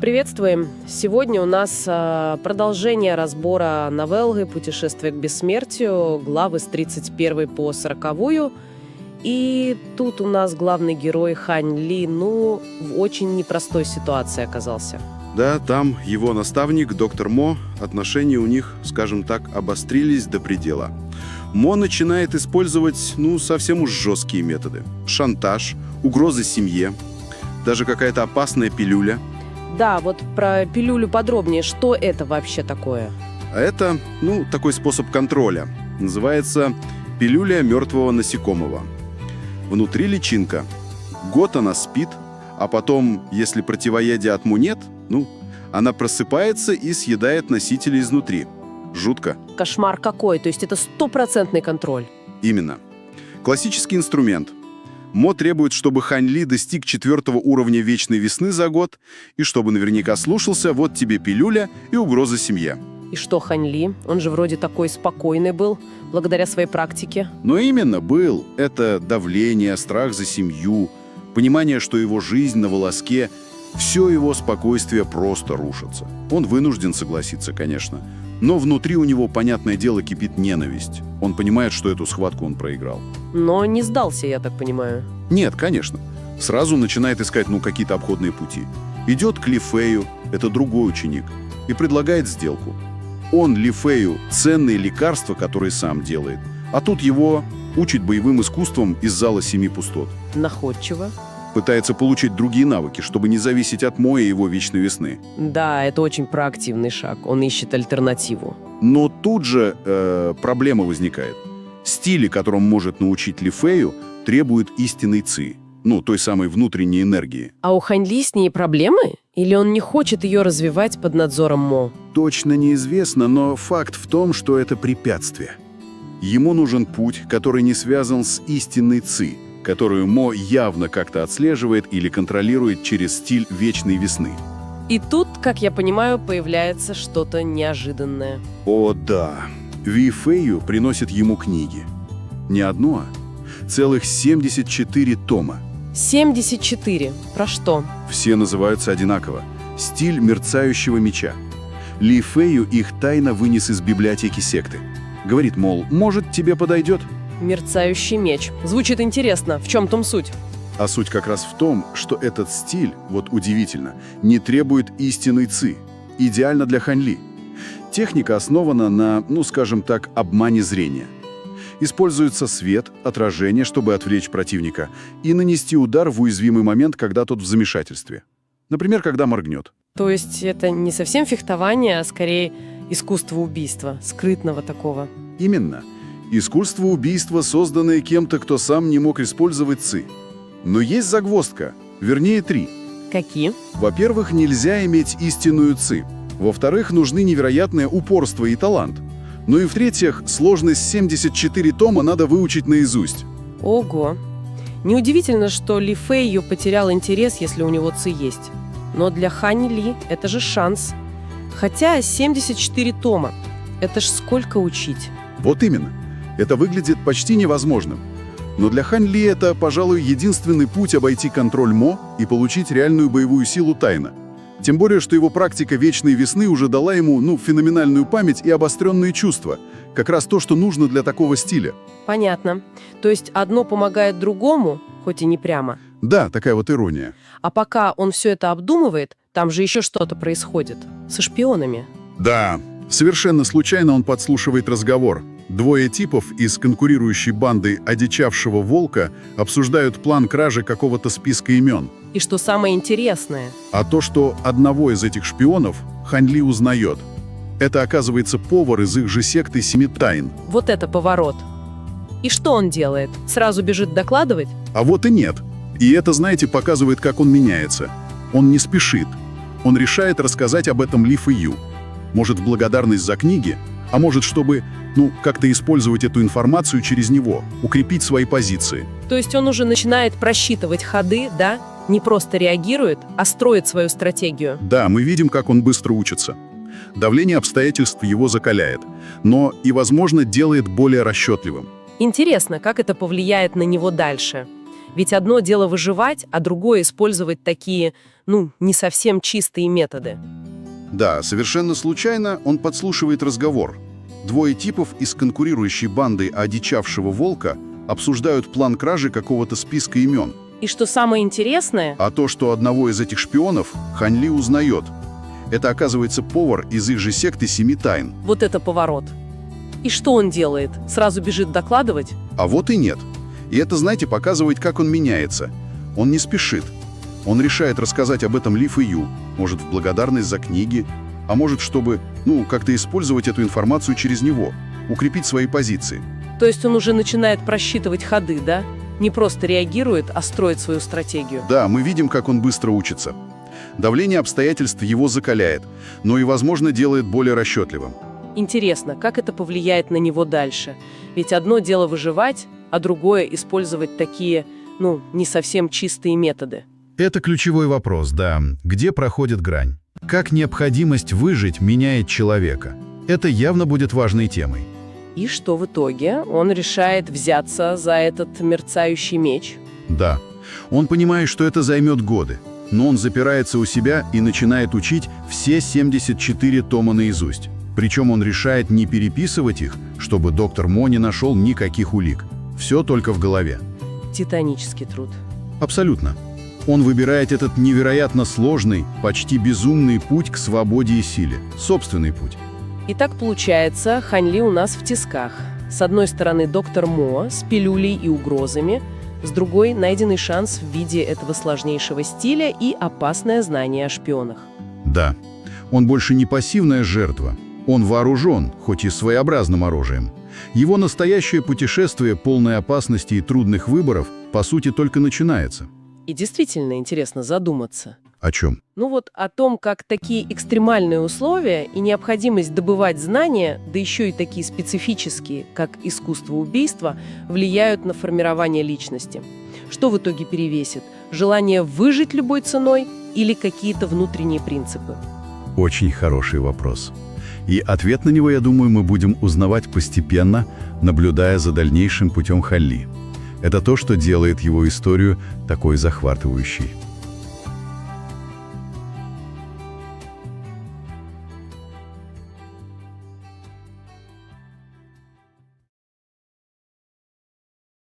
Приветствуем! Сегодня у нас продолжение разбора новеллы «Путешествие к бессмертию», главы с 31 по 40. И тут у нас главный герой Хань Ли, в очень непростой ситуации оказался. Да, там его наставник, доктор Мо, отношения у них, скажем так, обострились до предела. Мо начинает использовать, совсем уж жесткие методы. Шантаж, угрозы семье, даже какая-то опасная пилюля. Да, вот про пилюлю подробнее. Что это вообще такое? А это, такой способ контроля. Называется пилюля мертвого насекомого. Внутри личинка. Год она спит, а потом, если противоядия от Му нет, она просыпается и съедает носители изнутри. Жутко. Кошмар какой, то есть это 100% контроль. Именно. Классический инструмент. Мо требует, чтобы Хань Ли достиг 4 уровня вечной весны за год, и чтобы наверняка слушался, вот тебе пилюля и угроза семье. И что Хань Ли? Он же вроде такой спокойный был, благодаря своей практике. Но именно был. Это давление, страх за семью, понимание, что его жизнь на волоске, все его спокойствие просто рушится. Он вынужден согласиться, конечно. Но внутри у него, понятное дело, кипит ненависть. Он понимает, что эту схватку он проиграл. Но не сдался, я так понимаю. Нет, конечно. Сразу начинает искать, какие-то обходные пути. Идет к Ли Фэю, это другой ученик, и предлагает сделку. Он Ли Фэю ценные лекарства, которые сам делает, а тут его учит боевым искусствам из зала 7 пустот. Находчиво. Пытается получить другие навыки, чтобы не зависеть от Мо и его вечной весны. Да, это очень проактивный шаг. Он ищет альтернативу. Но тут же проблема возникает. Стили, которым может научить Ли Фэю, требует истинной ци, той самой внутренней энергии. А у Хань Ли с ней проблемы? Или он не хочет ее развивать под надзором Мо? Точно неизвестно, но факт в том, что это препятствие. Ему нужен путь, который не связан с истинной ци, которую Мо явно как-то отслеживает или контролирует через стиль вечной весны. И тут, как я понимаю, появляется что-то неожиданное. О да, Ли Фэю приносит ему книги. Не одну, а целых 74 тома. 74. Про что? Все называются одинаково. Стиль мерцающего меча. Ли Фэю их тайно вынес из библиотеки секты. Говорит, мол, может, тебе подойдет? Мерцающий меч. Звучит интересно. В чем там суть? А суть как раз в том, что этот стиль, удивительно, не требует истинной ци. Идеально для Хань Ли. Техника основана на, скажем так, обмане зрения. Используется свет, отражение, чтобы отвлечь противника, и нанести удар в уязвимый момент, когда тот в замешательстве. Например, когда моргнет. То есть это не совсем фехтование, а скорее искусство убийства, скрытного такого. Именно. Искусство убийства, созданное кем-то, кто сам не мог использовать ци. Но есть загвоздка, вернее 3. Какие? Во-первых, нельзя иметь истинную ци. Во-вторых, нужны невероятное упорство и талант. Ну и в-третьих, сложность 74 тома надо выучить наизусть. Ого! Неудивительно, что Ли Фэю потерял интерес, если у него ци есть. Но для Хань Ли это же шанс. Хотя 74 тома. Это ж сколько учить? Вот именно. Это выглядит почти невозможным. Но для Хань Ли это, пожалуй, единственный путь обойти контроль Мо и получить реальную боевую силу тайно. Тем более, что его практика вечной весны уже дала ему, феноменальную память и обостренные чувства. Как раз то, что нужно для такого стиля. Понятно. То есть одно помогает другому, хоть и не прямо. Да, такая вот ирония. А пока он все это обдумывает, там же еще что-то происходит. Со шпионами. Да, совершенно случайно он подслушивает разговор. 2 типов из конкурирующей банды одичавшего волка обсуждают план кражи какого-то списка имен. И что самое интересное? А то, что одного из этих шпионов Хань Ли узнает. Это, оказывается, повар из их же секты 7 тайн. Вот это поворот. И что он делает? Сразу бежит докладывать? А вот и нет. И это, знаете, показывает, как он меняется. Он не спешит. Он решает рассказать об этом Ли Фэю. Может, в благодарность за книги, а может, чтобы, как-то использовать эту информацию через него, укрепить свои позиции. То есть он уже начинает просчитывать ходы, да? Не просто реагирует, а строит свою стратегию. Да, мы видим, как он быстро учится. Давление обстоятельств его закаляет, но и, возможно, делает более расчетливым. Интересно, как это повлияет на него дальше. Ведь одно дело выживать, а другое использовать такие, не совсем чистые методы. Да, совершенно случайно он подслушивает разговор. Двое типов из конкурирующей банды одичавшего волка обсуждают план кражи какого-то списка имен. И что самое интересное, А то, что одного из этих шпионов Хань Ли узнает. Это, оказывается, повар из их же секты Семи Тайн. вот это поворот. И что он делает? Сразу бежит докладывать? А вот и нет. И это, знаете, показывает, как он меняется. Он не спешит. Он решает рассказать об этом Ли Фэю, может, в благодарность за книги, а может, чтобы, как-то использовать эту информацию через него, укрепить свои позиции. То есть он уже начинает просчитывать ходы, да? Не просто реагирует, а строит свою стратегию. Да, мы видим, как он быстро учится. Давление обстоятельств его закаляет, но и, возможно, делает более расчетливым. Интересно, как это повлияет на него дальше? Ведь одно дело выживать, а другое использовать такие, не совсем чистые методы. Это ключевой вопрос, да. Где проходит грань? Как необходимость выжить меняет человека? Это явно будет важной темой. И что в итоге? Он решает взяться за этот мерцающий меч? Да, он понимает, что это займет годы, но он запирается у себя и начинает учить все 74 тома наизусть. Причем он решает не переписывать их, чтобы доктор Мо не нашел никаких улик. Все только в голове. Титанический труд. Абсолютно. Он выбирает этот невероятно сложный, почти безумный путь к свободе и силе. Собственный путь. И так получается, Хань Ли у нас в тисках. С одной стороны доктор Мо с пилюлей и угрозами, с другой найденный шанс в виде этого сложнейшего стиля и опасное знание о шпионах. Да, он больше не пассивная жертва. Он вооружен, хоть и своеобразным оружием. Его настоящее путешествие, полное опасности и трудных выборов, по сути, только начинается. И действительно интересно задуматься. О чем? О том, как такие экстремальные условия и необходимость добывать знания, да еще и такие специфические, как искусство убийства, влияют на формирование личности. Что в итоге перевесит? Желание выжить любой ценой или какие-то внутренние принципы? Очень хороший вопрос. И ответ на него, я думаю, мы будем узнавать постепенно, наблюдая за дальнейшим путем Хань Ли. Это то, что делает его историю такой захватывающей.